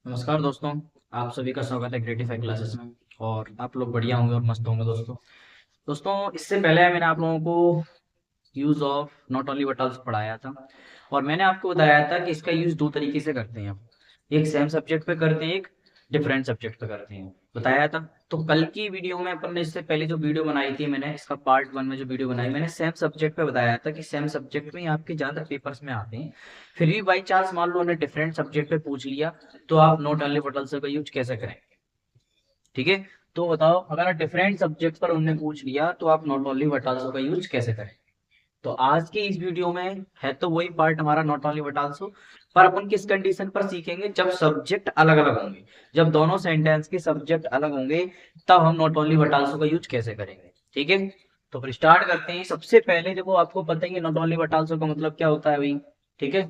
नमस्कार दोस्तों। आप सभी का स्वागत है क्रिएटिफाई क्लासेस में। और आप लोग बढ़िया होंगे और मस्त होंगे दोस्तों। दोस्तों, इससे पहले मैंने आप लोगों को use of not only but also पढ़ाया था। और मैंने आपको बताया था कि इसका यूज दो तरीके से करते हैं। एक सेम सब्जेक्ट पे करते हैं, एक डिफरेंट सब्जेक्ट पे करते हैं, बताया था। तो कल की वीडियो में अपन ने इससे पहले जो वीडियो बनाई थी, मैंने इसका पार्ट वन में जो वीडियो बनाई, मैंने सेम सब्जेक्ट पे बताया था कि सेम सब्जेक्ट में आपके ज्यादा पेपर्स में आते हैं। फिर भी बाई चांस मान लो उन्हें डिफरेंट सब्जेक्ट पे पूछ लिया, तो आप नॉट ओनली बट आल्सो का यूज कैसे करेंगे? ठीक है। तो बताओ, अगर डिफरेंट सब्जेक्ट पर उन्हें पूछ लिया तो आप नॉट ओनली बट आल्सो का यूज कैसे करें? तो आज की इस वीडियो में है तो वही पार्ट हमारा नॉट ओनली बट आल्सो, पर अपन किस कंडीशन पर सीखेंगे? जब सब्जेक्ट अलग अलग होंगे, जब दोनों सेंटेंस के सब्जेक्ट अलग होंगे, तब हम नॉट ओनली बट आल्सो का यूज कैसे करेंगे। ठीक है। तो फिर स्टार्ट करते हैं। सबसे पहले देखो, आपको पता ही है नॉट ओनली बट आल्सो का मतलब क्या होता है भाई। ठीक है।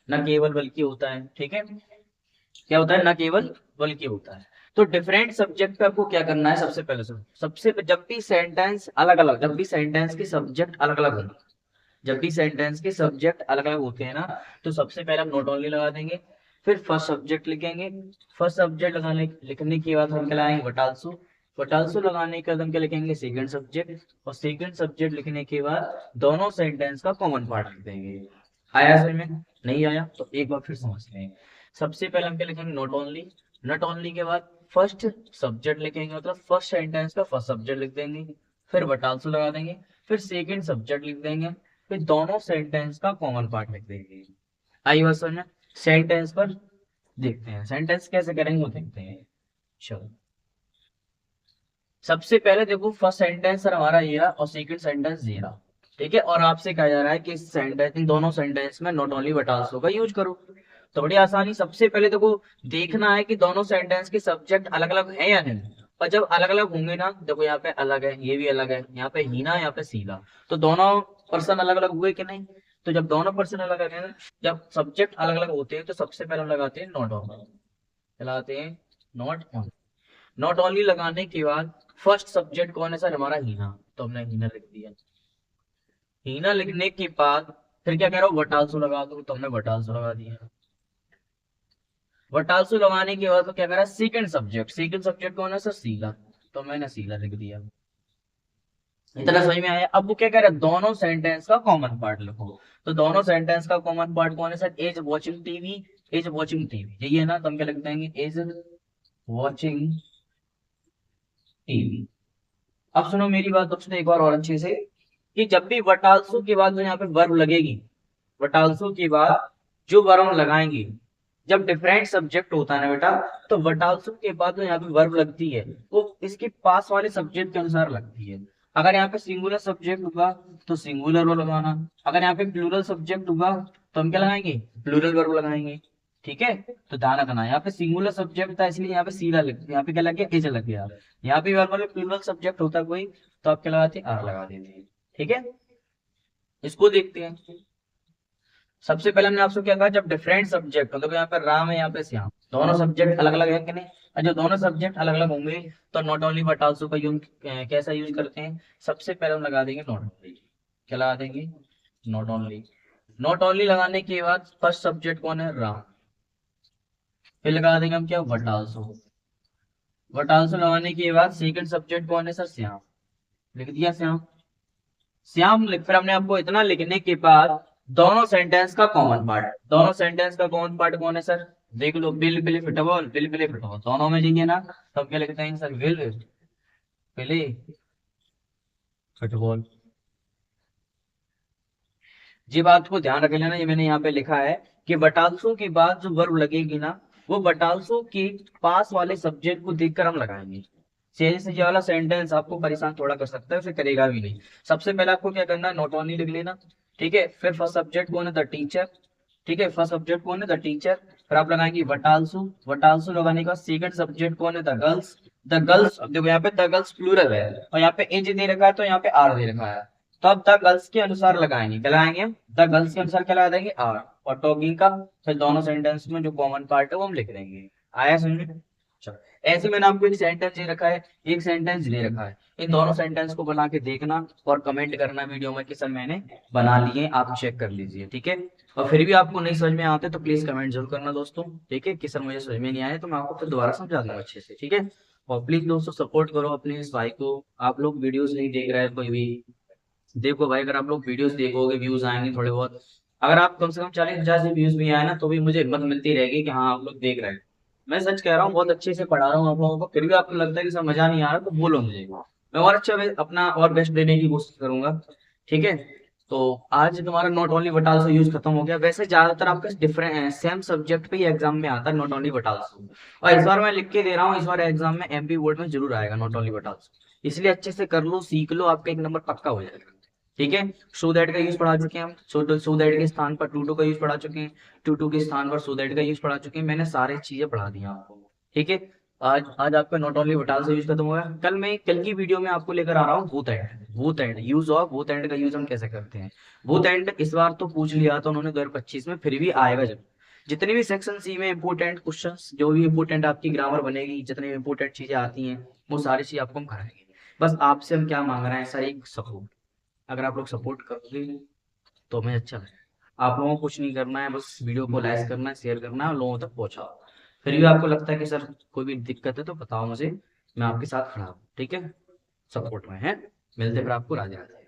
न केवल बल्कि होता है। ठीक है। क्या होता है? न केवल बल्कि होता है। तो डिफरेंट सब्जेक्ट पे आपको क्या करना है? सबसे पहले सुनो, जब भी सेंटेंस अलग अलग, जब भी सेंटेंस के सब्जेक्ट अलग अलग होंगे, जब भी सेंटेंस के सब्जेक्ट अलग अलग होते हैं ना, तो सबसे पहले हम नॉट ओनली लगा देंगे। फिर फर्स्ट सब्जेक्ट लिखेंगे। फर्स्ट सब्जेक्ट लगाने लिखने के बाद हम क्या लगाएंगे? But also. बट आल्सो लगाने के बाद हम क्या लिखेंगे? Second subject. और सेकंड सब्जेक्ट लिखने के बाद दोनों सेंटेंस का कॉमन पार्ट लिख देंगे। आया समझ में? नहीं आया तो एक बार फिर समझ लें। सबसे पहले हम क्या लिखेंगे? Not only. नॉट ओनली के बाद फर्स्ट सब्जेक्ट लिखेंगे, मतलब फर्स्ट सेंटेंस का फर्स्ट सब्जेक्ट लिख देंगे। फिर बट आल्सो लगा देंगे। फिर सेकंड सब्जेक्ट लिख देंगे। फिर दोनों सेंटेंस का कॉमन पार्ट लिख देंगे। आई बात समझ में? सेंटेंस पर देखते हैं, सेंटेंस कैसे करेंगे वो देखते हैं। चलो, सबसे पहले देखो, फर्स्ट सेंटेंस सर हमारा ये रहा और सेकंड सेंटेंस ये रहा। ठीक है। और आपसे कहा जा रहा है कि इस सेंटेंस, इन दोनों सेंटेंस में नॉट ओनली बट आल्सो का यूज करो। तो बड़ी आसानी, सबसे पहले देखो, देखना है कि दोनों सेंटेंस के सब्जेक्ट अलग अलग है या नहीं। और जब अलग अलग होंगे ना, देखो यहाँ पे अलग है, ये भी अलग है, यहाँ पे हीना, यहाँ पे सीला, तो दोनों पर्सन अलग अलग हुए कि नहीं? तो जब दोनों पर्सन अलग अलग है ना, जब सब्जेक्ट अलग अलग होते हैं, तो सबसे पहले हम लगाते हैं नॉट ऑन, चलाते हैं नॉट ऑन। नॉट ओनली लगाने के बाद फर्स्ट सब्जेक्ट कौन है सर? हमारा हीना, तो हमने हीना लिख दिया। हीना लिखने के बाद फिर क्या कह रहा हूँ? वट आल्सो लगा दो, तो हमने वट आल्सो लगा दिया। वट आल्सो लगाने के बाद तो क्या कह रहा है? Second subject. सेकंड सब्जेक्ट कौन है सर? सीला, तो मैंने सीला लिख दिया। इतना समझ में आया? अब वो क्या कह रहा है? दोनों सेंटेंस का कॉमन पार्ट लिखो। तो दोनों सेंटेंस का कॉमन पार्ट कौन है sir? As watching TV. As watching TV, यही है ना? तो हम क्या लिख देंगे? As watching TV. अब सुनो मेरी बात दोस्तों एक बार और अच्छे से, कि जब भी वट आल्सो के बाद जो यहाँ पे वर्ब लगेगी, वट आल्सो के बाद जो वर्ब लगाएंगे, जब डिफरेंट सब्जेक्ट होता है ना बेटा, तो वट आल्सो के बाद जो यहाँ पे वर्ब लगती है, वो इसके पास वाले सब्जेक्ट के अनुसार लगती है। अगर यहाँ पे सिंगुलर सब्जेक्ट होगा तो सिंगुलर वर्ब लगाना। अगर यहाँ पे प्लूरल सब्जेक्ट होगा तो हम क्या लगाएंगे? प्लूरल वर्ब लगाएंगे। ठीक है। तो ध्यान रखना, यहाँ पे सिंगुलर सब्जेक्ट था इसलिए यहाँ पे सीधा लग, यहाँ पे क्या लग गया? एज लग गया। यहाँ पे वर्ब में प्लूरल सब्जेक्ट होता कोई, तो आप क्या लगाते हैं? आर लगा देते हैं। ठीक है। इसको देखते हैं। सबसे पहले हमने आपसे क्या कहा? जब डिफरेंट सब्जेक्ट मतलब यहाँ पर राम है, यहाँ पे श्याम, दोनों सब्जेक्ट अलग अलग है कि नहीं? और जो दोनों सब्जेक्ट अलग अलग होंगे, तो नॉट ओनली बट आल्सो का यूज कैसा यूज करते हैं? सबसे पहले हम लगा देंगे नॉट ओनली। क्या लगा देंगे? Not only. नॉट ओनली लगाने के बाद फर्स्ट सब्जेक्ट कौन है? राम। फिर लगा देंगे हम क्या? But also. बट आल्सो लगाने के बाद सेकंड सब्जेक्ट कौन है सर? श्याम। लिख दिया श्याम। श्याम लिख, फिर हमने आपको इतना लिखने के बाद दोनों सेंटेंस का कॉमन पार्ट, दोनों सेंटेंस का कॉमन पार्ट कौन है सर? देख लो, बिल बिली फुटबॉल, बिल बिली फुटबॉल, दोनों में चाहिए ना, तो हम क्या लिखते हैं सर? बिल बिली फुटबॉल। जी बात को ध्यान रख लेना, ये मैंने यहाँ पे लिखा है कि बटालसो के बाद जो वर्ब लगेगी ना, वो बटालसो के पास वाले सब्जेक्ट को देखकर हम लगाएंगे। सीधे से ये वाला सेंटेंस आपको परेशान थोड़ा कर सकता है, उसे करेगा भी नहीं। सबसे पहले आपको क्या करना है? नॉट ओनली लिख लेना। ठीक है। फिर फर्स्ट सब्जेक्ट कौन है? The teacher. ठीक है। फर्स्ट सब्जेक्ट कौन है? The teacher. फिर आप लगाएंगे वट आल्सो। वट आल्सो लगाने का सेकंड सब्जेक्ट कौन है? The girls. द गर्ल्स, अब देखो यहाँ पे द गर्ल्स प्लूरल है और यहाँ पे एज दे रखा है, तो यहाँ पे आर दे रखा है, तो अब द गर्ल्स के अनुसार लगाएंगे। क्या लगाएंगे? द गर्ल्स के अनुसार क्या लगा देंगे? आर। और टॉकिंग का फिर दोनों सेंटेंस में जो कॉमन पार्ट है वो हम लिख देंगे। आया समझ में? चलो, ऐसे मैंने आपको एक सेंटेंस दे रखा है, एक सेंटेंस दे रखा है, इन दोनों सेंटेंस को बना के देखना और कमेंट करना वीडियो में कि सर मैंने बना लिए, आप चेक कर लीजिए। ठीक है। और फिर भी आपको नहीं समझ में आते तो प्लीज कमेंट जरूर करना दोस्तों, ठीक है, कि सर मुझे समझ में नहीं आया तो मैं आपको फिर दोबारा समझा दूंगा अच्छे से, ठीक है। और प्लीज दोस्तों सपोर्ट करो अपने इस भाई को। आप लोग वीडियोस नहीं देख रहे हैं कोई भी, देखो भाई अगर आप लोग वीडियोस देखोगे व्यूज आएंगे थोड़े बहुत, अगर आप कम से कम 40-50 व्यूज भी आए ना तो भी मुझे हिम्मत मिलती रहेगी कि हाँ आप लोग देख रहे हैं। मैं सच कह रहा हूँ, बहुत अच्छे से पढ़ा रहा हूँ आप लोगों को, फिर भी आपको लगता है कि सर मजा नहीं आ रहा तो बोलो मुझे, मैं और अच्छा अपना और बेस्ट देने की कोशिश करूंगा, ठीक है। तो आज तुम्हारा नॉट ओनली वटाल से यूज खत्म हो गया। वैसे ज्यादातर आपका डिफरेंट सेम सब्जेक्ट पे ही एग्जाम में आता है नॉट ओनली वटाल से, और इस बार मैं लिख के दे रहा हूँ, इस बार एग्जाम में एमपी बोर्ड में जरूर आएगा नॉट ओनली वटाल से, इसलिए अच्छे से कर लो, सीख लो, आपका एक नंबर पक्का हो जाएगा, ठीक है। सो दैट का यूज पढ़ा चुके हैं हम, सो दैट के स्थान पर टू टू का यूज पढ़ा चुके हैं, टू टू के स्थान पर सो दैट का यूज पढ़ा चुके हैं, मैंने सारी चीजें पढ़ा दी हैं आपको, ठीक है। आज आज आपका नॉट ओनली वटाल से यूज खत्म हुआ है। कल की वीडियो में आपको लेकर आ रहा हूँ भूत एंड यूज ऑफ भूत एंड का यूज हम कैसे करते हैं। भूत एंड इस बार तो पूछ लिया था उन्होंने 2025 में, फिर भी आएगा जब जितने भी सेक्शन सी में इंपोर्टेंट क्वेश्चंस, जो भी इंपोर्टेंट आपकी ग्रामर बनेगी, जितनी भी इंपोर्टेंट चीजें आती हैं वो सारी चीज आपको हम कराएंगे। बस आपसे हम क्या मांग रहे हैं सर, एक सपोर्ट, अगर आप लोग सपोर्ट करोगे तो हमें अच्छा लगेगा। आप लोगों को कुछ नहीं करना है, बस वीडियो को लाइक करना है, शेयर करना है और लोगों तक पहुंचाओ। फिर भी आपको लगता है कि सर कोई भी दिक्कत है तो बताओ मुझे, मैं आपके साथ खड़ा हूँ, ठीक है, सपोर्ट में है। मिलते फिर आपको राधे राधे।